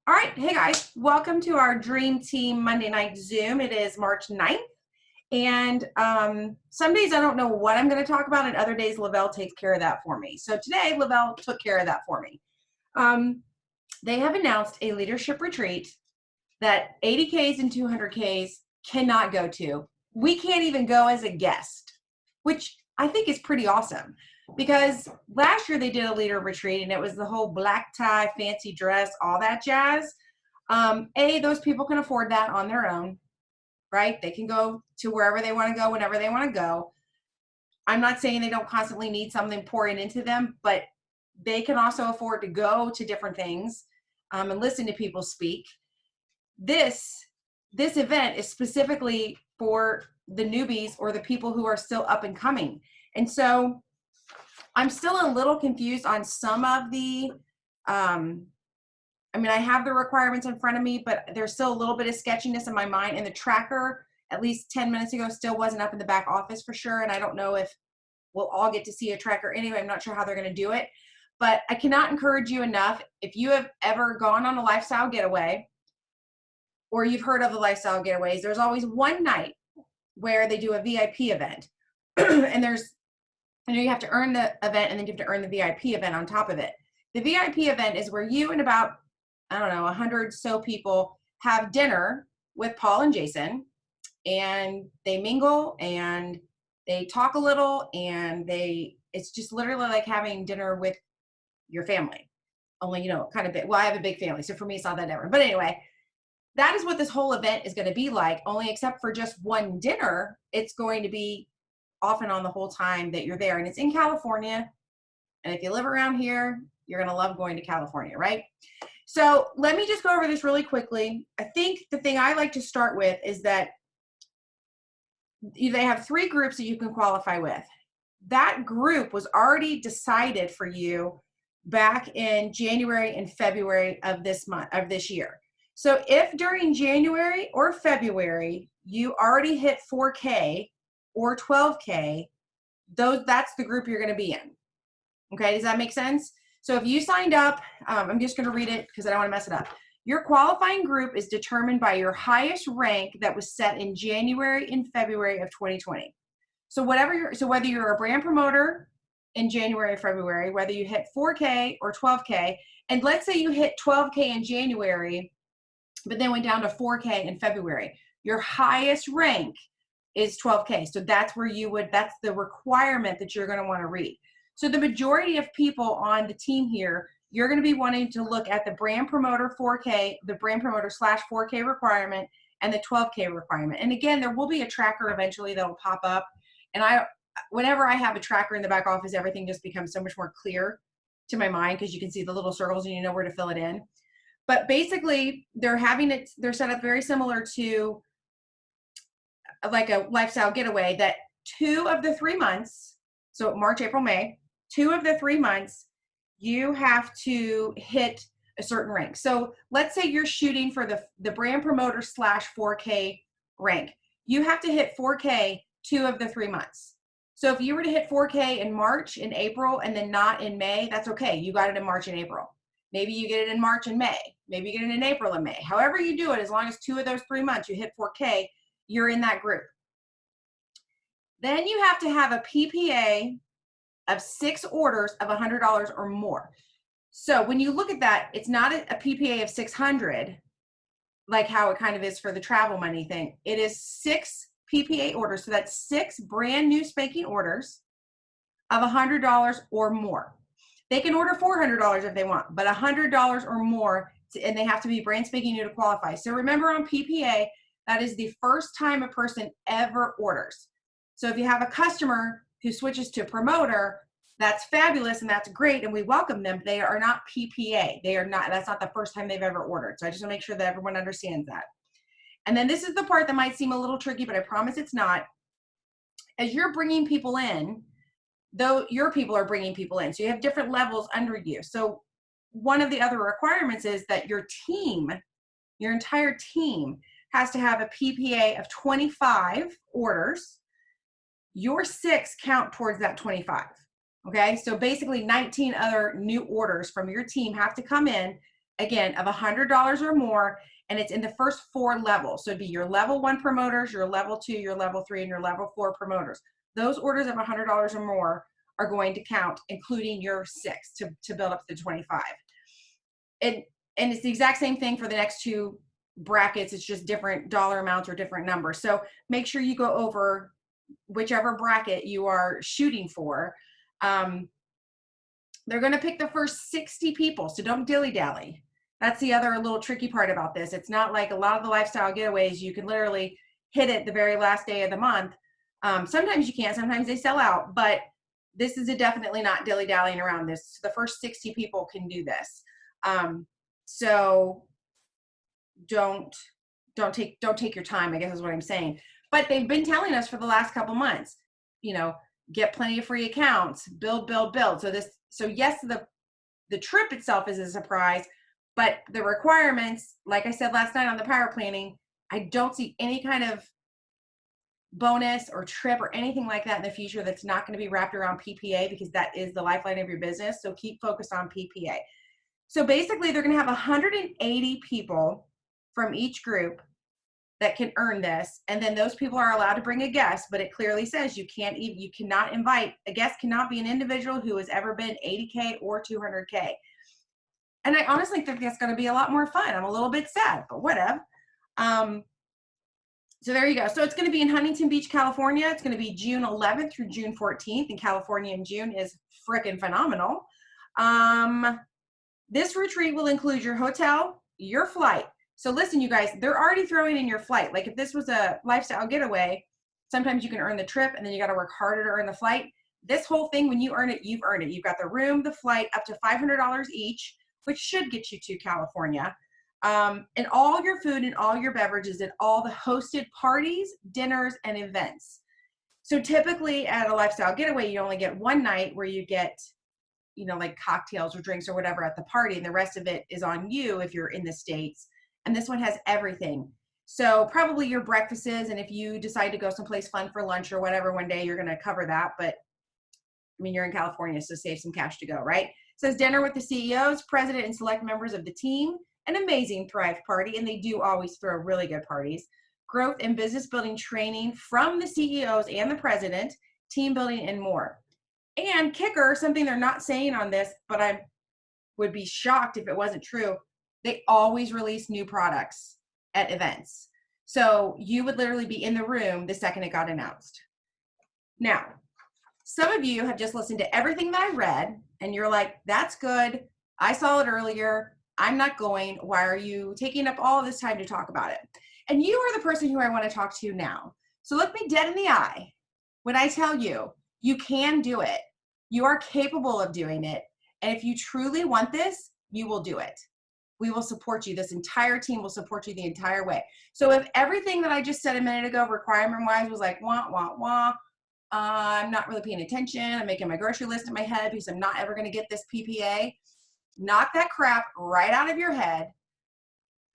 All right, hey guys, welcome to our Dream Team Monday Night Zoom. It is March 9th, and some days I don't know what I'm going to talk about, and other days Lavelle takes care of that for me. So today, Lavelle took care of that for me. They have announced a leadership retreat that 80Ks and 200Ks cannot go to. We can't even go as a guest, which I think is pretty awesome. Because last year they did a leader retreat and it was the whole black tie, fancy dress, all that jazz. Those people can afford that on their own, right? They can go to wherever they want to go, whenever they want to go. I'm not saying they don't constantly need something pouring into them, but they can also afford to go to different things and listen to people speak. This event is specifically for the newbies or the people who are still up and coming. And so I'm still a little confused on some of the, I have the requirements in front of me, but there's still a little bit of sketchiness in my mind. And the tracker, at least 10 minutes ago, still wasn't up in the back office for sure. And I don't know if we'll all get to see a tracker anyway. I'm not sure how they're going to do it. But I cannot encourage you enough. If you have ever gone on a lifestyle getaway, or you've heard of the lifestyle getaways, there's always one night where they do a VIP event. And you have to earn the event, and then you have to earn the VIP event on top of it. The VIP event is where you and about, 100 so people have dinner with Paul and Jason, and they mingle and they talk a little, and it's just literally like having dinner with your family. Only, kind of big. Well, I have a big family, so for me, it's not that different. But anyway, that is what this whole event is going to be like, only except for just one dinner, it's going to be off and on the whole time that you're there. And it's in California. And if you live around here, you're going to love going to California, right? So let me just go over this really quickly. I think the thing I like to start with is that they have 3 groups that you can qualify with. That group was already decided for you back in January and February of this year. So if during January or February, you already hit 4K or 12K, that's the group you're going to be in. Okay, does that make sense? So if you signed up, I'm just going to read it because I don't want to mess it up. Your qualifying group is determined by your highest rank that was set in January and February of 2020. So whether you're a brand promoter in January or February, whether you hit 4K or 12K, and let's say you hit 12K in January, but then went down to 4K in February, your highest rank is 12K. So that's the requirement that you're going to want to read. So the majority of people on the team here, you're going to be wanting to look at the brand promoter 4K, the brand promoter /4K requirement, and the 12K requirement. And again, there will be a tracker eventually that will pop up. And whenever I have a tracker in the back office, everything just becomes so much more clear to my mind because you can see the little circles and you know where to fill it in. But basically, they're set up very similar to like a lifestyle getaway, that 2 of the 3 months, so March, April, May, 2 of the 3 months, you have to hit a certain rank. So let's say you're shooting for the brand promoter /4K rank. You have to hit 4K 2 of the 3 months. So if you were to hit 4K in March, in April, and then not in May, that's okay. You got it in March and April. Maybe you get it in March and May. Maybe you get it in April and May. However you do it, as long as 2 of those 3 months you hit 4K, you're in that group. Then you have to have a PPA of 6 orders of $100 or more. So when you look at that, it's not a PPA of 600, like how it kind of is for the travel money thing. It is 6 PPA orders. So that's 6 brand new spanking orders of $100 or more. They can order $400 if they want, but $100 or more, and they have to be brand spanking new to qualify. So remember, on PPA, that is the first time a person ever orders. So if you have a customer who switches to promoter, that's fabulous and that's great, and we welcome them. They are not PPA. That's not the first time they've ever ordered. So I just want to make sure that everyone understands that. And then this is the part that might seem a little tricky, but I promise it's not. As you're bringing people in, though, your people are bringing people in. So you have different levels under you. So one of the other requirements is that your entire team has to have a PPA of 25 orders. Your 6 count towards that 25. Okay, so basically 19 other new orders from your team have to come in again, of $100 or more, and it's in the first 4 levels. So it'd be your level 1 promoters, your level 2, your level 3, and your level 4 promoters. Those orders of $100 or more are going to count, including your 6 to build up to 25. And it's the exact same thing for the next 2 brackets. It's just different dollar amounts or different numbers. So make sure you go over whichever bracket you are shooting for. They're going to pick the first 60 people, so don't dilly-dally. That's the other little tricky part about this. It's not like a lot of the lifestyle getaways. You can literally hit it the very last day of the month. Sometimes you can't. Sometimes they sell out. But this is definitely not dilly-dallying around this. The first 60 people can do this. So don't take your time, I guess is what I'm saying. But they've been telling us for the last couple months, get plenty of free accounts, build. So yes, the trip itself is a surprise, but the requirements, like I said last night on the power planning, I don't see any kind of bonus or trip or anything like that in the future that's not going to be wrapped around PPA, because that is the lifeline of your business. So keep focused on PPA. So basically they're going to have 180 people from each group that can earn this. And then those people are allowed to bring a guest, but it clearly says you cannot invite, a guest cannot be an individual who has ever been 80K or 200K. And I honestly think that's going to be a lot more fun. I'm a little bit sad, but whatever. So there you go. So it's going to be in Huntington Beach, California. It's going to be June 11th through June 14th. And California in June is freaking phenomenal. This retreat will include your hotel, your flight. So listen, you guys, they're already throwing in your flight. Like if this was a lifestyle getaway, sometimes you can earn the trip and then you got to work harder to earn the flight. This whole thing, when you earn it, you've earned it. You've got the room, the flight, up to $500 each, which should get you to California. And all your food and all your beverages at all the hosted parties, dinners, and events. So typically at a lifestyle getaway, you only get one night where you get, like cocktails or drinks or whatever at the party, and the rest of it is on you if you're in the States. And this one has everything. So probably your breakfasts, and if you decide to go someplace fun for lunch or whatever one day, you're going to cover that. But I mean, you're in California, so save some cash to go, right? It says dinner with the CEOs, president, and select members of the team. An amazing Thrive party, and they do always throw really good parties. Growth and business building training from the CEOs and the president, team building, and more. And kicker, something they're not saying on this, but I would be shocked if it wasn't true, they always release new products at events. So you would literally be in the room the second it got announced. Now, some of you have just listened to everything that I read, and you're like, that's good. I saw it earlier. I'm not going. Why are you taking up all this time to talk about it? And you are the person who I want to talk to now. So look me dead in the eye when I tell you, you can do it. You are capable of doing it. And if you truly want this, you will do it. We will support you. This entire team will support you the entire way. So if everything that I just said a minute ago, requirement-wise, was like, wah, wah, wah, I'm not really paying attention. I'm making my grocery list in my head because I'm not ever going to get this PPA. Knock that crap right out of your head.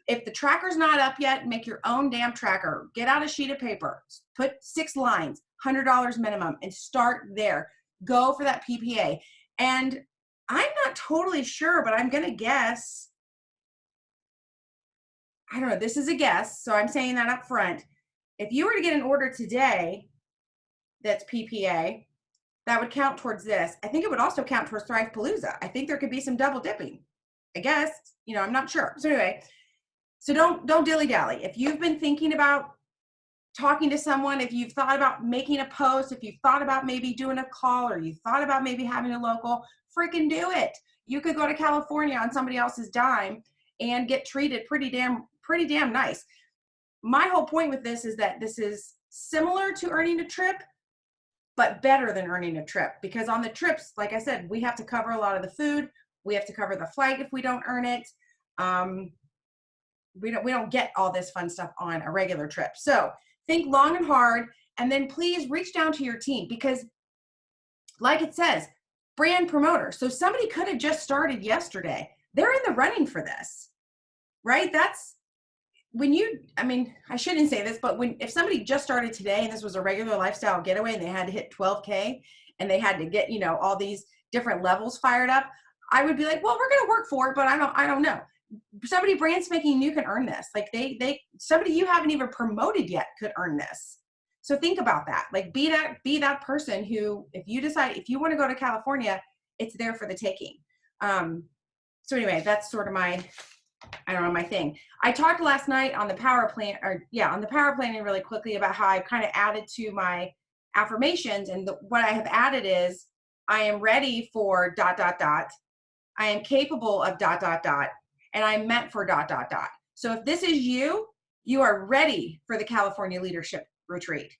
If the tracker's not up yet, make your own damn tracker. Get out a sheet of paper. Put 6 lines, $100 minimum, and start there. Go for that PPA. And I'm not totally sure, but I'm going to guess. I don't know. This is a guess, so I'm saying that up front. If you were to get an order today that's PPA, that would count towards this. I think it would also count towards Thrive Palooza. I think there could be some double dipping. I guess, I'm not sure. So anyway, so don't dilly-dally. If you've been thinking about talking to someone, if you've thought about making a post, if you've thought about maybe doing a call, or you thought about maybe having a local, freaking do it. You could go to California on somebody else's dime and get treated pretty damn nice. My whole point with this is that this is similar to earning a trip, but better than earning a trip, because on the trips, like I said, we have to cover a lot of the food. We have to cover the flight if we don't earn it. We don't get all this fun stuff on a regular trip. So think long and hard, and then please reach down to your team, because like it says, brand promoter. So somebody could have just started yesterday. They're in the running for this, right? That's when I shouldn't say this, but if somebody just started today and this was a regular lifestyle getaway and they had to hit 12K and they had to get, all these different levels fired up, I would be like, well, we're going to work for it, but I don't know. somebody brand spanking new can earn this. Like somebody you haven't even promoted yet could earn this. So think about that. Like be that person who, if you decide, if you want to go to California, it's there for the taking. So anyway, that's sort of my, I don't know, my thing. I talked last night on the power plan, on the power planning really quickly about how I've kind of added to my affirmations. And what I have added is, I am ready for ... I am capable of ... and I'm meant for ... So if this is you, you are ready for the California Leadership Retreat.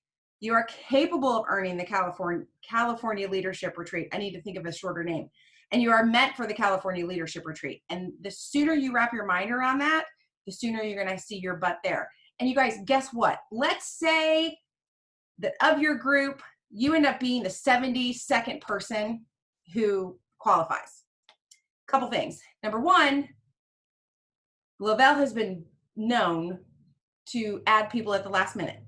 You are capable of earning the California Leadership Retreat. I need to think of a shorter name. And you are meant for the California Leadership Retreat. And the sooner you wrap your mind around that, the sooner you're going to see your butt there. And you guys, guess what? Let's say that of your group, you end up being the 72nd person who qualifies. Couple things. Number one, Lavelle has been known to add people at the last minute.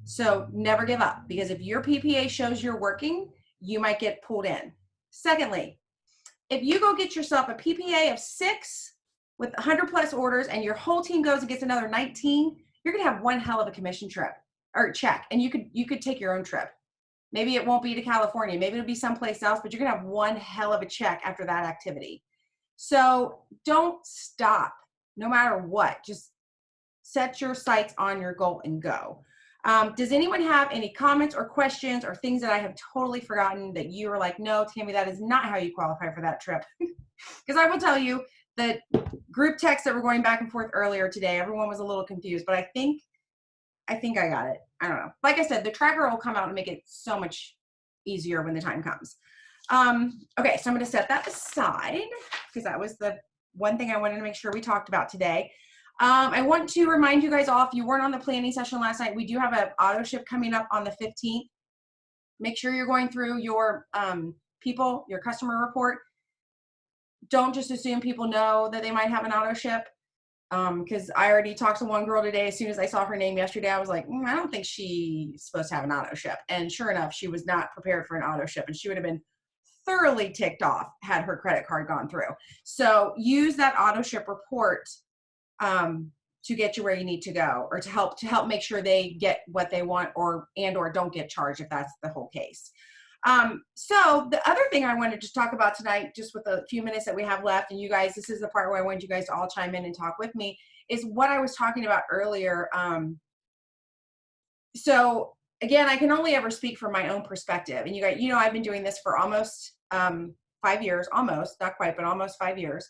So never give up, because if your PPA shows you're working, you might get pulled in. Secondly, if you go get yourself a PPA of 6 with 100 plus orders and your whole team goes and gets another 19, you're going to have one hell of a commission trip or check. And you could take your own trip. Maybe it won't be to California. Maybe it'll be someplace else, but you're going to have one hell of a check after that activity. So don't stop no matter what. Just set your sights on your goal and go. Does anyone have any comments or questions or things that I have totally forgotten that you are like, no, Tammy, that is not how you qualify for that trip? Because I will tell you that group texts that were going back and forth earlier today, everyone was a little confused, but I think I got it. I don't know. Like I said, the tracker will come out and make it so much easier when the time comes. Okay, so I'm going to set that aside because that was the one thing I wanted to make sure we talked about today. I want to remind you guys all, if you weren't on the planning session last night, we do have an auto ship coming up on the 15th. Make sure you're going through your your customer report. Don't just assume people know that they might have an auto ship. Because I already talked to one girl today. As soon as I saw her name yesterday, I was like, I don't think she's supposed to have an auto ship. And sure enough, she was not prepared for an auto ship, and she would have been thoroughly ticked off had her credit card gone through. So use that auto ship report to get you where you need to go, or to help make sure they get what they want, or don't get charged if that's the whole case. So the other thing I wanted to talk about tonight, just with the few minutes that we have left, and you guys, this is the part where I want you guys to all chime in and talk with me, is what I was talking about earlier. So again, I can only ever speak from my own perspective, and you guys, I've been doing this for almost 5 years, almost, not quite, but almost 5 years.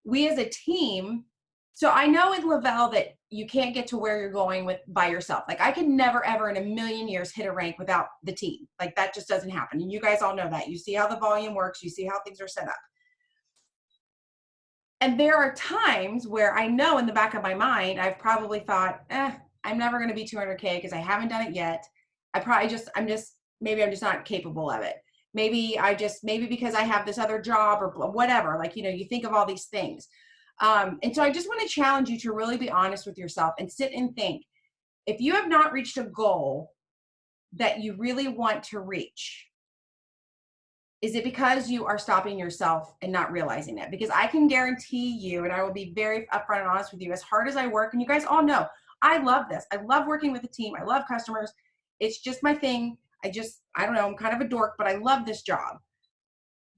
We as a team, so I know in Lavelle that you can't get to where you're going by yourself. Like I could never, ever in a million years hit a rank without the team. Like that just doesn't happen. And you guys all know that. You see how the volume works. You see how things are set up. And there are times where I know in the back of my mind, I've probably thought, I'm never going to be 200K because I haven't done it yet. Maybe I'm just not capable of it. Maybe because I have this other job or whatever, like, you think of all these things. And so I just want to challenge you to really be honest with yourself and sit and think, if you have not reached a goal that you really want to reach, is it because you are stopping yourself and not realizing it? Because I can guarantee you, and I will be very upfront and honest with you, as hard as I work, and you guys all know, I love this. I love working with a team. I love customers. It's just my thing. I don't know, I'm kind of a dork, but I love this job.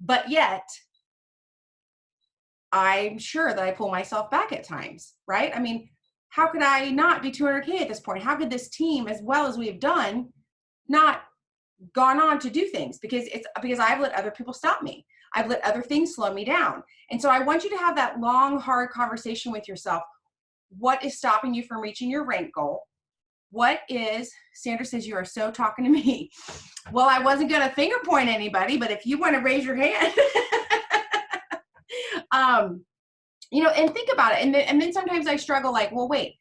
But yet, I'm sure that I pull myself back at times, right? I mean, how could I not be 200K at this point? How could this team, as well as we've done, not gone on to do things? Because I've let other people stop me. I've let other things slow me down. And so I want you to have that long, hard conversation with yourself. What is stopping you from reaching your rank goal? Sandra says, you are so talking to me. Well, I wasn't going to finger point anybody, but if you want to raise your hand, and think about it. And then sometimes I struggle, like, well, wait,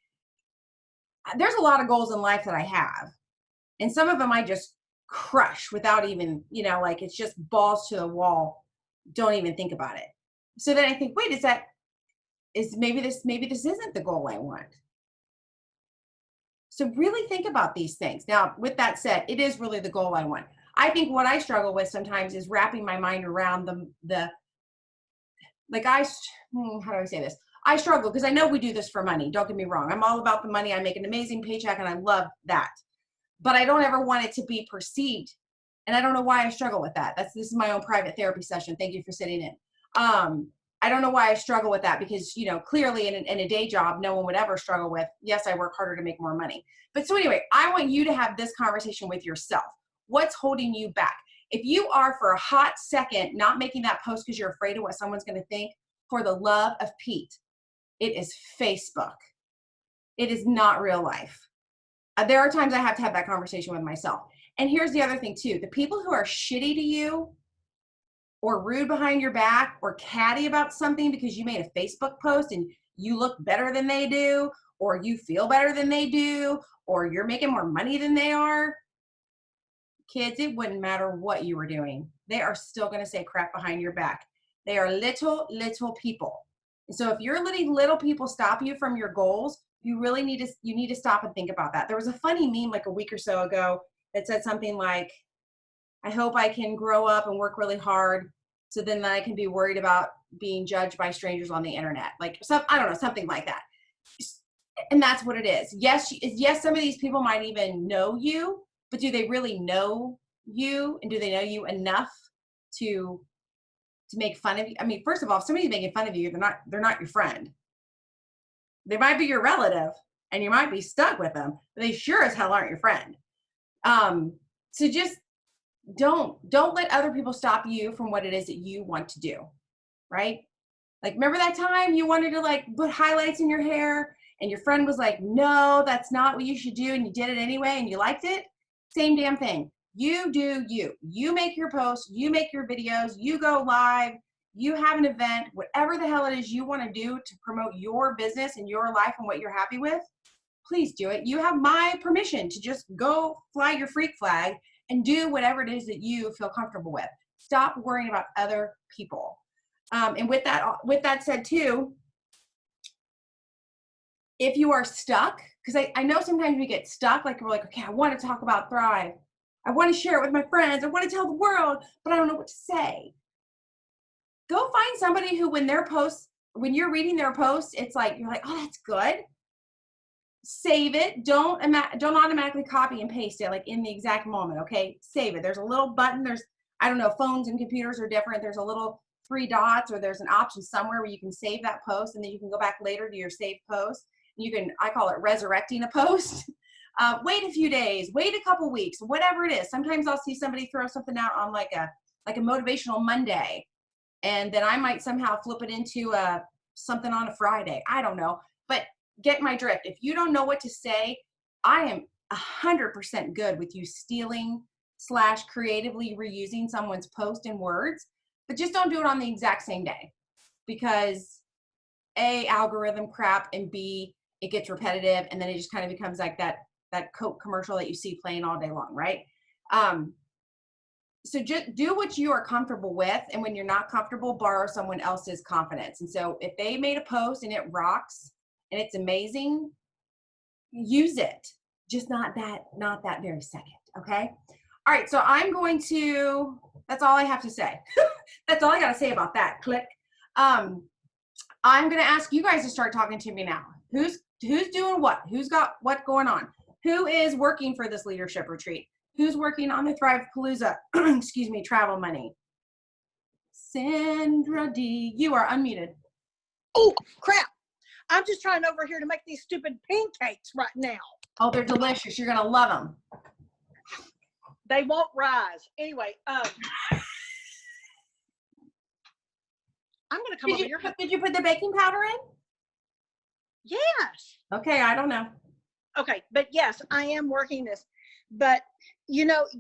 there's a lot of goals in life that I have. And some of them I just crush without even, like it's just balls to the wall. Don't even think about it. So then I think, wait, maybe this isn't the goal I want. So really think about these things. Now, with that said, it is really the goal I want. I think what I struggle with sometimes is wrapping my mind around how do I say this? I struggle because I know we do this for money. Don't get me wrong. I'm all about the money. I make an amazing paycheck and I love that. But I don't ever want it to be perceived. And I don't know why I struggle with that. This is my own private therapy session. Thank you for sitting in. I don't know why I struggle with that because, you know, clearly in a day job, no one would ever struggle with, yes, I work harder to make more money. But so anyway, I want you to have this conversation with yourself. What's holding you back? If you are for a hot second not making that post because you're afraid of what someone's going to think, for the love of Pete, it is Facebook. It is not real life. There are times I have to have that conversation with myself. And here's the other thing too. The people who are shitty to you or rude behind your back or catty about something because you made a Facebook post and you look better than they do, or you feel better than they do, or you're making more money than they are, kids, it wouldn't matter what you were doing. They are still going to say crap behind your back. They are little people. And so if you're letting little people stop you from your goals, you really need to stop and think about that. There was a funny meme like a week or so ago that said something like, I hope I can grow up and work really hard so then I can be worried about being judged by strangers on the internet. Like, I don't know, something like that. And that's what it is. Yes, some of these people might even know you, but do they really know you? And do they know you enough to make fun of you? I mean, first of all, if somebody's making fun of you, they're not your friend. They might be your relative and you might be stuck with them, but they sure as hell aren't your friend. So just don't let other people stop you from what it is that you want to do, right? Like, remember that time you wanted to like put highlights in your hair and your friend was like, no, that's not what you should do. And you did it anyway and you liked it. Same damn thing. You do you. You make your posts, you make your videos, you go live, you have an event, whatever the hell it is you want to do to promote your business and your life and what you're happy with, please do it. You have my permission to just go fly your freak flag and do whatever it is that you feel comfortable with. Stop worrying about other people. And with that said too, if you are stuck, because I know sometimes we get stuck, like we're like, okay, I want to talk about Thrive. I want to share it with my friends. I want to tell the world, but I don't know what to say. Go find somebody who, when you're reading their posts, it's like, you're like, oh, that's good. Save it. Don't automatically copy and paste it like in the exact moment. Okay. Save it. There's a little button. I don't know, phones and computers are different. There's a little 3 dots or there's an option somewhere where you can save that post and then you can go back later to your saved post. I call it resurrecting a post. Wait a few days, wait a couple weeks, whatever it is. Sometimes I'll see somebody throw something out on like a motivational Monday. And then I might somehow flip it into something on a Friday. I don't know, but get my drift. If you don't know what to say, I am 100% good with you stealing / creatively reusing someone's post and words, but just don't do it on the exact same day because A, algorithm crap, and B, it gets repetitive and then it just kind of becomes like that Coke commercial that you see playing all day long, right? So just do what you are comfortable with. And when you're not comfortable, borrow someone else's confidence. And so if they made a post and it rocks and it's amazing, use it. Just not that very second. Okay. All right. So that's all I have to say. That's all I got to say about that. Click. I'm going to ask you guys to start talking to me now. Who's doing what? Who's got what going on? Who is working for this leadership retreat? Who's working on the Thrive Palooza, travel money? Sandra D, you are unmuted. Oh, crap. I'm just trying over here to make these stupid pancakes right now. Oh, they're delicious. You're going to love them. They won't rise. Anyway, I'm going to come over here. Did you put the baking powder in? Yes. Okay, I don't know. Okay, but yes, I am working this. But,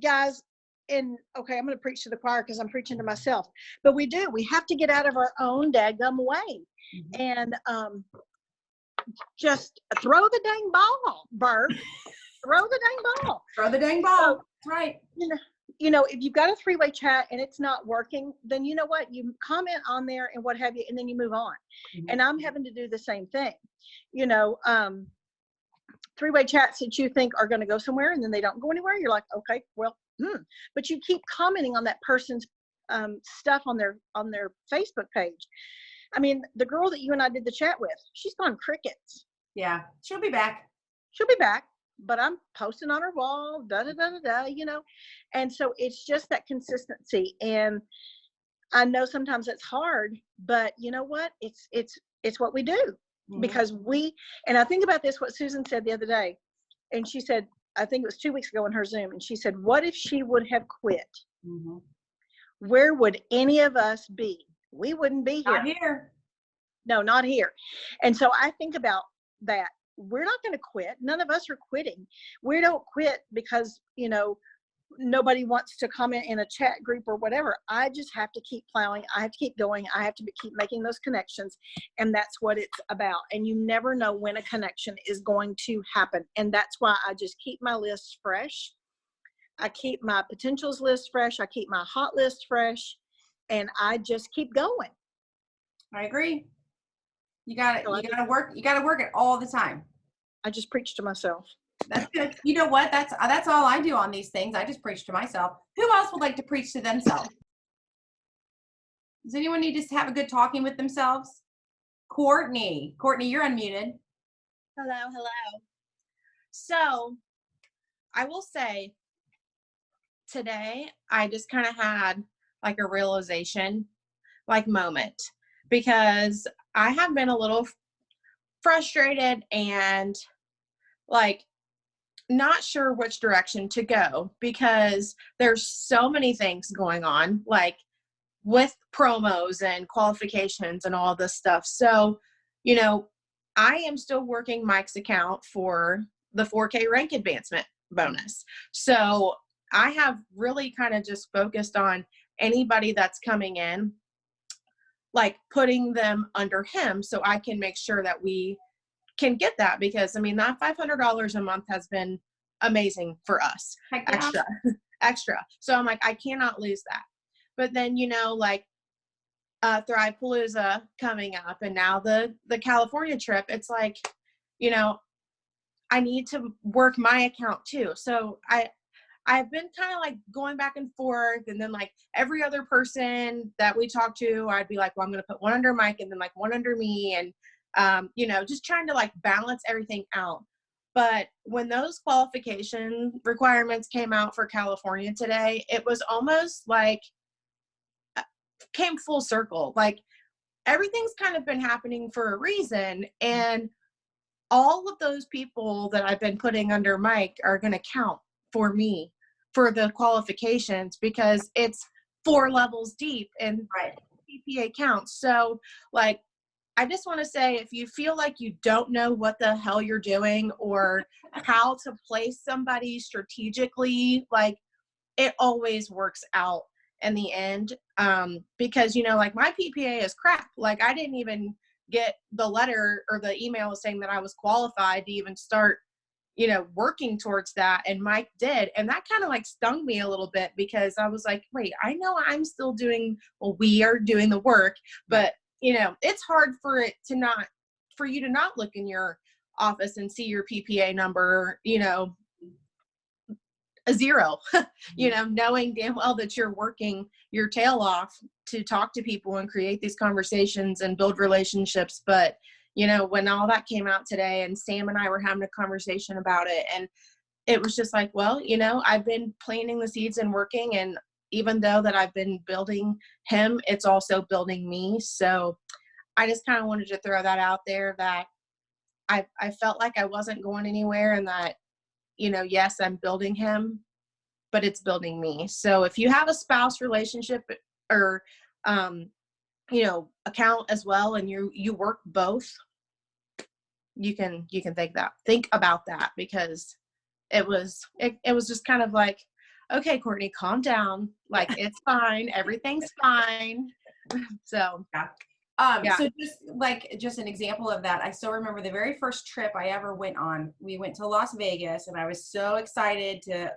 guys, I'm going to preach to the choir because I'm preaching to myself. But we have to get out of our own dadgum way. Mm-hmm. And just throw the dang ball, Bert. Throw the dang ball. Throw the dang ball. So, right. If you've got a 3-way chat and it's not working, then you know what? You comment on there and what have you, and then you move on. Mm-hmm. And I'm having to do the same thing. 3-way chats that you think are going to go somewhere and then they don't go anywhere. You're like, okay, well, but you keep commenting on that person's stuff on their Facebook page. I mean, the girl that you and I did the chat with, she's gone crickets. Yeah, she'll be back. She'll be back, but I'm posting on her wall, da da da da da, you know. And so it's just that consistency. And I know sometimes it's hard, but you know what? It's what we do because we. And I think about this. What Susan said the other day, and she said, I think it was 2 weeks ago in her Zoom, and she said, "What if she would have quit? Mm-hmm. Where would any of us be? We wouldn't be here. Not here. No, not here." And so I think about that. We're not going to quit. None of us are quitting. We don't quit because, you know, nobody wants to comment in a chat group or whatever. I just have to keep plowing. I have to keep going. I have to keep making those connections. And that's what it's about. And you never know when a connection is going to happen. And that's why I just keep my lists fresh. I keep my potentials list fresh. I keep my hot list fresh. And I just keep going. I agree. You got So to work. You got to work it all the time. I just preach to myself. That's good. You know what? That's all I do on these things. I just preach to myself. Who else would like to preach to themselves? Does anyone need to have a good talking with themselves? Courtney, you're unmuted. Hello. So I will say today I just kind of had like a realization, like moment, because I have been a little frustrated and like not sure which direction to go because there's so many things going on, like with promos and qualifications and all this stuff. So, you know, I am still working Mike's account for the 4K rank advancement bonus. So I have really kind of just focused on anybody that's coming in, like putting them under him so I can make sure that we can get that, because I mean that $500 a month has been amazing for us. Heck yeah. extra. So I'm like, I cannot lose that. But then, you know, like Thrive Palooza coming up and now the California trip, it's like, you know, I need to work my account too. So I've been kind of like going back and forth, and then like every other person that we talk to, I'd be like, well, I'm going to put one under Mike and then like one under me. And, you know, just trying to like balance everything out. But when those qualification requirements came out for California today, it was almost like came full circle. Like everything's kind of been happening for a reason. And all of those people that I've been putting under Mike are going to count for me for the qualifications, because it's 4 levels deep and PPA counts. So like, I just want to say, if you feel like you don't know what the hell you're doing or how to place somebody strategically, like it always works out in the end. Because, you know, like my PPA is crap. Like I didn't even get the letter or the email saying that I was qualified to even start, you know, working towards that. And Mike did. And that kind of like stung me a little bit, because I was like, wait, I know I'm still doing, well, we are doing the work, but you know, it's hard for you to not look in your office and see your PPA number, you know, a 0, you know, knowing damn well that you're working your tail off to talk to people and create these conversations and build relationships. But, you know, when all that came out today and Sam and I were having a conversation about it, and it was just like, well, you know, I've been planting the seeds and working, and even though that I've been building him, it's also building me. So I just kind of wanted to throw that out there, that I felt like I wasn't going anywhere, and that, you know, yes, I'm building him, but it's building me. So if you have a spouse relationship or, you know, account as well, and you work both, you can think about that, because it was just kind of like, okay, Courtney, calm down. Like, it's fine. Everything's fine. So, yeah. So just an example of that, I still remember the very first trip I ever went on. We went to Las Vegas, and I was so excited to,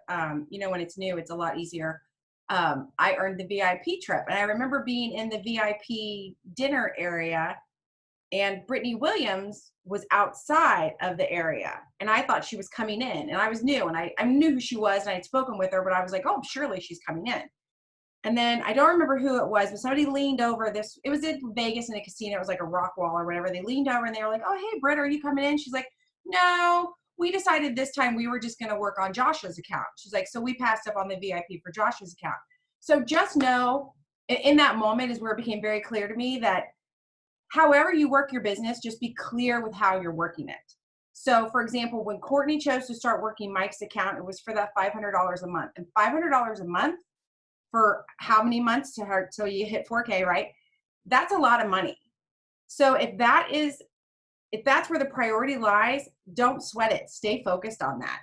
you know, when it's new, it's a lot easier. I earned the VIP trip, and I remember being in the VIP dinner area, and Brittany Williams was outside of the area, and I thought she was coming in, and I was new, and I knew who she was, and I had spoken with her, but I was like, oh, surely she's coming in. And then I don't remember who it was, but somebody leaned over this. It was in Vegas in a casino. It was like a rock wall or whatever. They leaned over and they were like, oh, hey, Britt, are you coming in? She's like, no, we decided this time we were just going to work on Josh's account. She's like, so we passed up on the VIP for Josh's account. So just know in that moment is where it became very clear to me that however you work your business, just be clear with how you're working it. So for example, when Courtney chose to start working Mike's account, it was for that $500 a month. And $500 a month for how many months to her till you hit 4K, right? That's a lot of money. So if that's where the priority lies, don't sweat it. Stay focused on that.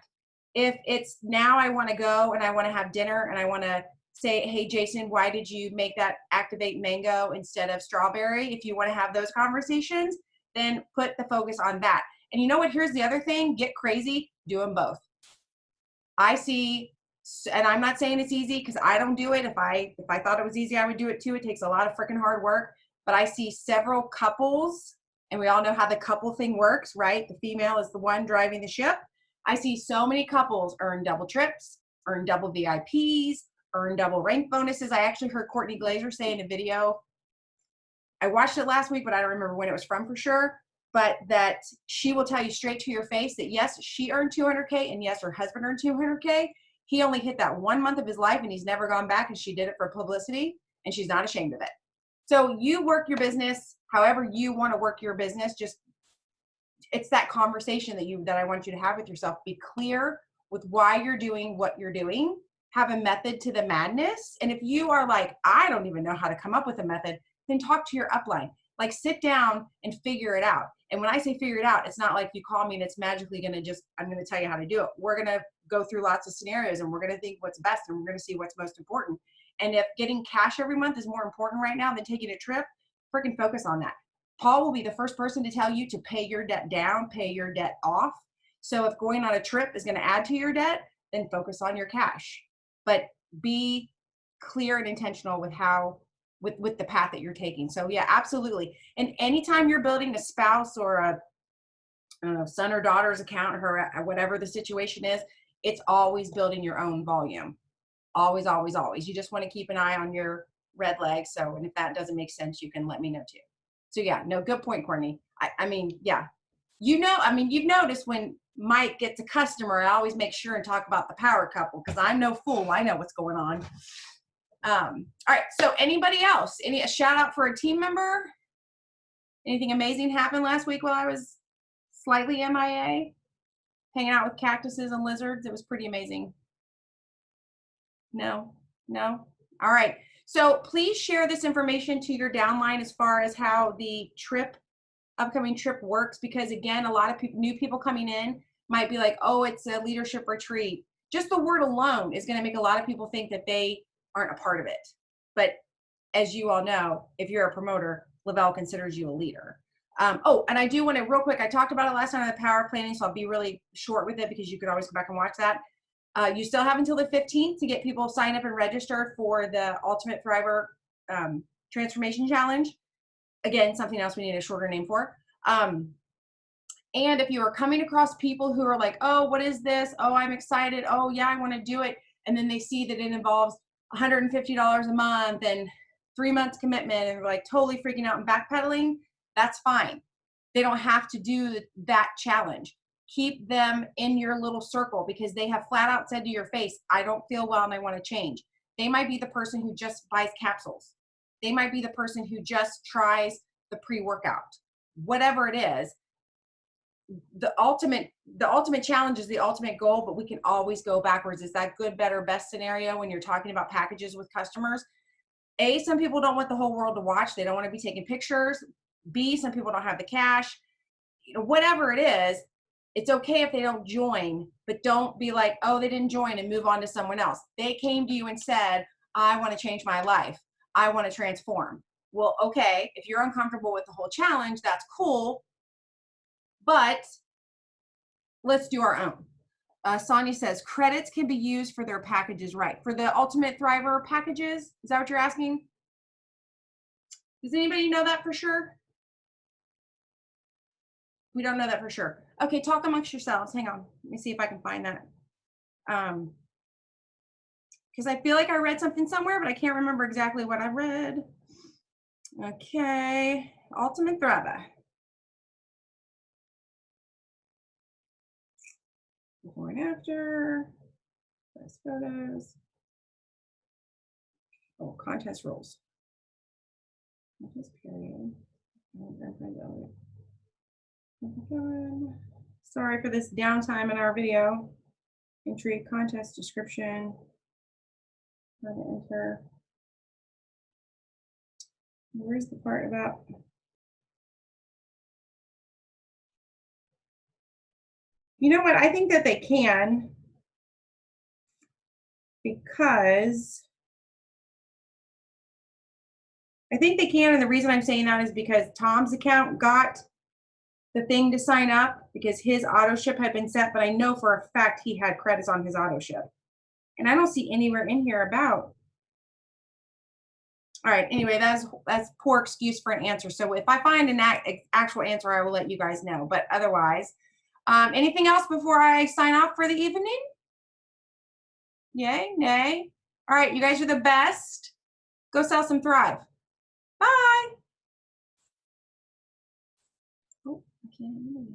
If it's now I want to go and I want to have dinner and I want to say, hey, Jason, why did you make that activate mango instead of strawberry? If you want to have those conversations, then put the focus on that. And you know what? Here's the other thing. Get crazy. Do them both. I see, and I'm not saying it's easy because I don't do it. If I thought it was easy, I would do it too. It takes a lot of freaking hard work. But I see several couples, and we all know how the couple thing works, right? The female is the one driving the ship. I see so many couples earn double trips, earn double VIPs, earn double rank bonuses. I actually heard Courtney Glazer say in a video, I watched it last week, but I don't remember when it was from for sure, but that she will tell you straight to your face that yes, she earned 200K and yes, her husband earned 200K. He only hit that 1 month of his life and he's never gone back, and she did it for publicity and she's not ashamed of it. So you work your business however you want to work your business. Just it's that conversation that I want you to have with yourself. Be clear with why you're doing what you're doing. Have a method to the madness. And if you are like, I don't even know how to come up with a method, then talk to your upline. Like sit down and figure it out. And when I say figure it out, it's not like you call me and it's magically going to I'm going to tell you how to do it. We're going to go through lots of scenarios and we're going to think what's best and we're going to see what's most important. And if getting cash every month is more important right now than taking a trip, freaking focus on that. Paul will be the first person to tell you to pay your debt down, pay your debt off. So if going on a trip is going to add to your debt, then focus on your cash. But be clear and intentional with with the path that you're taking. So yeah, absolutely. And anytime you're building a spouse or a I don't know, son or daughter's account or whatever the situation is, it's always building your own volume. Always, always, always. You just want to keep an eye on your red leg. So, and if that doesn't make sense, you can let me know too. So yeah, no, good point, Courtney. I mean, yeah, you've noticed when Mike gets a customer, I always make sure and talk about the power couple because I'm no fool. I know what's going on. All right. So anybody else, a shout out for a team member? Anything amazing happened last week while I was slightly MIA, hanging out with cactuses and lizards? It was pretty amazing. No. All right. So please share this information to your downline as far as how the upcoming trip works, because again, a lot of new people coming in might be like, oh, it's a leadership retreat. Just the word alone is going to make a lot of people think that they aren't a part of it. But as you all know, if you're a promoter, Lavelle considers you a leader. Oh, and I do want to real quick, I talked about it last time on the power planning, so I'll be really short with it because you could always go back and watch that. You still have until the 15th to get people signed up and registered for the Ultimate Thriver Transformation Challenge. Again, something else we need a shorter name for. And if you are coming across people who are like, oh, what is this? Oh, I'm excited. Oh, yeah, I want to do it. And then they see that it involves $150 a month and 3 months commitment and they're like totally freaking out and backpedaling, that's fine. They don't have to do that challenge. Keep them in your little circle because they have flat out said to your face, I don't feel well and I want to change. They might be the person who just buys capsules. They might be the person who just tries the pre-workout. Whatever it is, the ultimate challenge is the ultimate goal, but we can always go backwards. Is that good, better, best scenario when you're talking about packages with customers? A, some people don't want the whole world to watch. They don't want to be taking pictures. B, some people don't have the cash. Whatever it is, it's okay if they don't join, but don't be like, oh, they didn't join and move on to someone else. They came to you and said, I want to change my life. I want to transform. Well, okay, if you're uncomfortable with the whole challenge, that's cool, but let's do our own. Sonia says, credits can be used for their packages, right? For the Ultimate Thriver packages? Is that what you're asking? Does anybody know that for sure? We don't know that for sure. Okay, talk amongst yourselves. Hang on. Let me see if I can find that. because I feel like I read something somewhere, but I can't remember exactly what I read. Okay, Ultimate Thrubba. Before and after. Best photos. Oh, contest rules. Contest period. Sorry for this downtime in our video. Entry, contest description. How to enter. Where's the part about? You know what? I think that they can, because I think they can, and the reason I'm saying that is because Tom's account got the thing to sign up because his auto ship had been set, but I know for a fact he had credits on his auto ship. And I don't see anywhere in here about. All right, anyway, that's poor excuse for an answer. So if I find an actual answer, I will let you guys know. But otherwise, anything else before I sign off for the evening? Yay, nay. All right, you guys are the best. Go sell some Thrive. Bye. Oh, I can't move.